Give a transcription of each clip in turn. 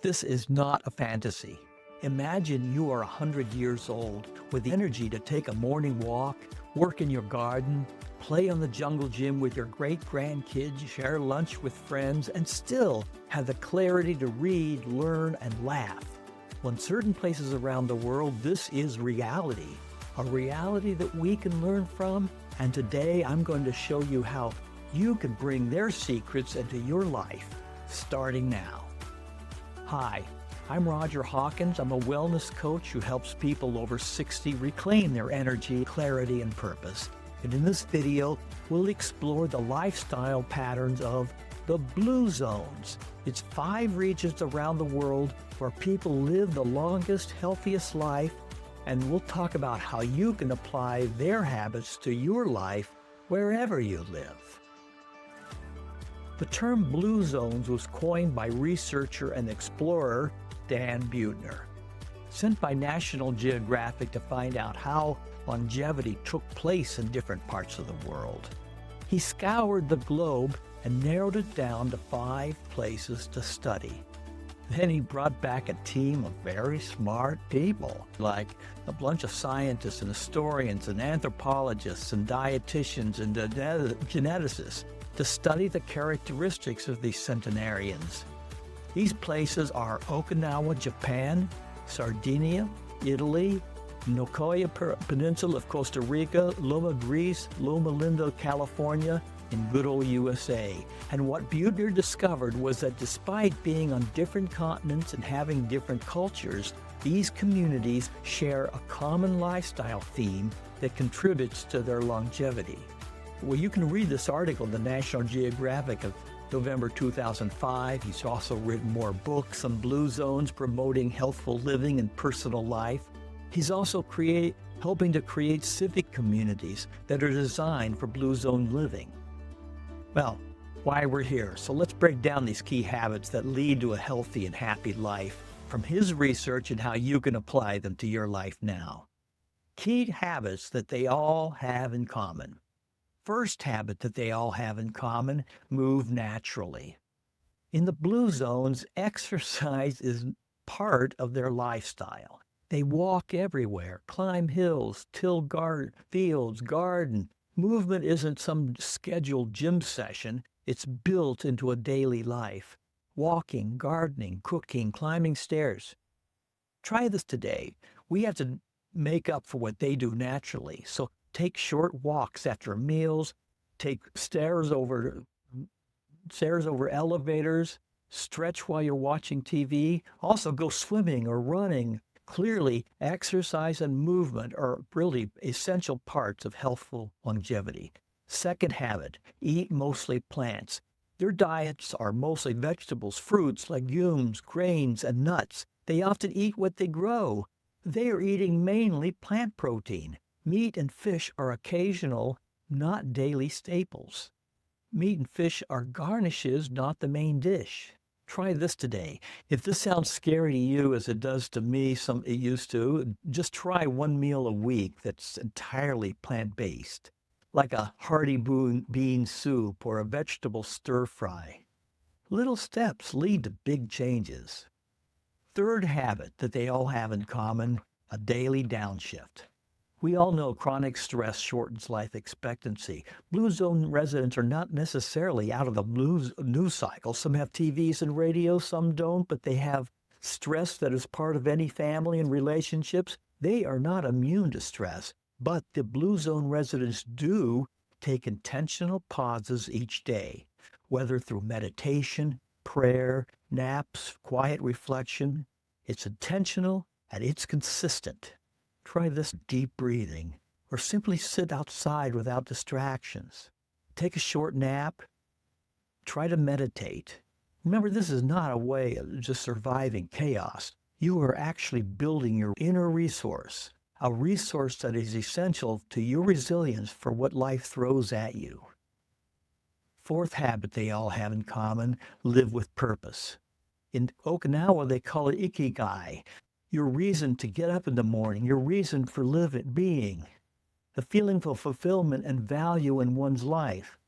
This is not a fantasy. Imagine you are 100 years old with the energy to take a morning walk, work in your garden, play on the jungle gym with your great-grandkids, share lunch with friends, and still have the clarity to read, learn, and laugh. Well, in certain places around the world, this is reality, a reality that we can learn from. And today I'm going to show you how you can bring their secrets into your life, starting now. Hi, I'm Roger Hawkins. I'm a wellness coach who helps people over 60 reclaim their energy, clarity, and purpose. And in this video, we'll explore the lifestyle patterns of the blue zones. It's 5 regions around the world where people live the longest, healthiest life, and we'll talk about how you can apply their habits to your life wherever you live. The term blue zones was coined by researcher and explorer Dan Buettner. Sent by National Geographic to find out how longevity took place in different parts of the world. He scoured the globe and narrowed it down to 5 places to study. Then he brought back a team of very smart people, like a bunch of scientists and historians and anthropologists and dietitians and geneticists, to study the characteristics of these centenarians. These places are Okinawa, Japan, Sardinia, Italy, Nicoya Peninsula of Costa Rica, Loma, Greece, Loma Linda, California, and good old USA. And what Buettner discovered was that despite being on different continents and having different cultures, these communities share a common lifestyle theme that contributes to their longevity. Well, you can read this article in the National Geographic of November 2005. He's also written more books on blue zones promoting healthful living and personal life. He's also helping to create civic communities that are designed for blue zone living. Well, why we're here. So let's break down these key habits that lead to a healthy and happy life from his research and how you can apply them to your life now. Key habits that they all have in common. First habit that they all have in common, move naturally. In the blue zones, exercise is part of their lifestyle. They walk everywhere, climb hills, till fields, garden. Movement isn't some scheduled gym session. It's built into a daily life. Walking, gardening, cooking, climbing stairs. Try this today. We have to make up for what they do naturally. So take short walks after meals, take stairs over elevators, stretch while you're watching TV. Also go swimming or running. Clearly, exercise and movement are really essential parts of healthful longevity. Second habit, eat mostly plants. Their diets are mostly vegetables, fruits, legumes, grains, and nuts. They often eat what they grow. They are eating mainly plant protein. Meat and fish are occasional, not daily staples. Meat and fish are garnishes, not the main dish. Try this today. If this sounds scary to you as it does to me, it used to, just try one meal a week that's entirely plant-based, like a hearty bean soup or a vegetable stir-fry. Little steps lead to big changes. Third habit that they all have in common, a daily downshift. We all know chronic stress shortens life expectancy. Blue zone residents are not necessarily out of the news cycle. Some have TVs and radio, some don't, but they have stress that is part of any family and relationships. They are not immune to stress, but the blue zone residents do take intentional pauses each day, whether through meditation, prayer, naps, quiet reflection. It's intentional and it's consistent. Try this deep breathing, or simply sit outside without distractions. Take a short nap. Try to meditate. Remember, this is not a way of just surviving chaos. You are actually building your inner resource, a resource that is essential to your resilience for what life throws at you. Fourth habit they all have in common, live with purpose. In Okinawa, they call it Ikigai. Your reason to get up in the morning, your reason for being, the feeling of fulfillment and value in one's life.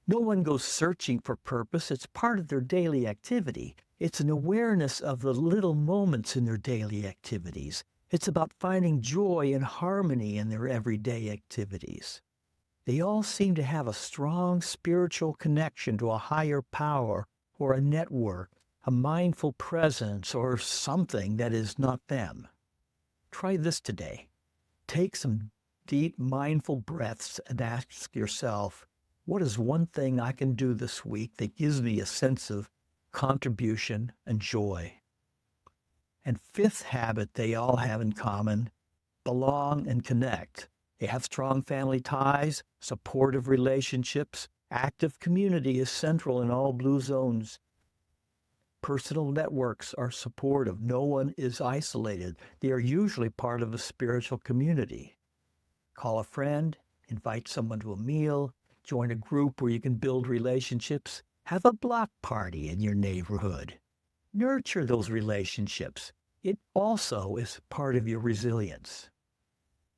No one goes searching for purpose. It's part of their daily activity. It's an awareness of the little moments in their daily activities. It's about finding joy and harmony in their everyday activities. They all seem to have a strong spiritual connection to a higher power or a network, a mindful presence, or something that is not them. Try this today. Take some deep, mindful breaths and ask yourself, what is one thing I can do this week that gives me a sense of contribution and joy? And fifth habit they all have in common, belong and connect. They have strong family ties, supportive relationships. Active community is central in all blue zones. Personal networks are supportive. No one is isolated. They are usually part of a spiritual community. Call a friend, invite someone to a meal, join a group where you can build relationships. Have a block party in your neighborhood. Nurture those relationships. It also is part of your resilience.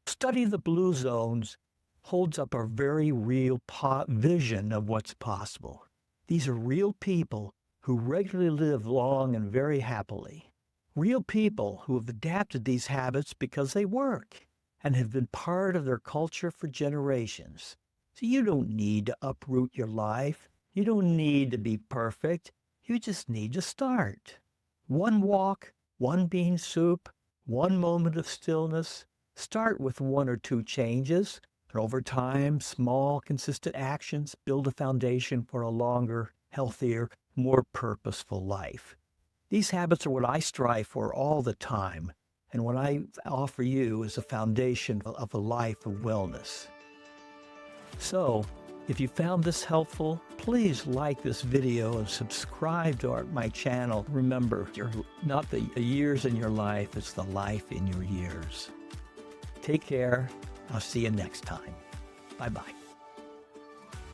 Study the blue zones holds up a very real vision of what's possible. These are real people who regularly live long and very happily. Real people who have adapted these habits because they work and have been part of their culture for generations. So you don't need to uproot your life. You don't need to be perfect. You just need to start. One walk, one bean soup, one moment of stillness. Start with one or two changes, and over time, small, consistent actions build a foundation for a longer, healthier, more purposeful life. These habits are what I strive for all the time, and what I offer you is a foundation of a life of wellness. So, if you found this helpful, please like this video and subscribe to my channel. Remember, you're not the years in your life, it's the life in your years. Take care. I'll see you next time. Bye-bye.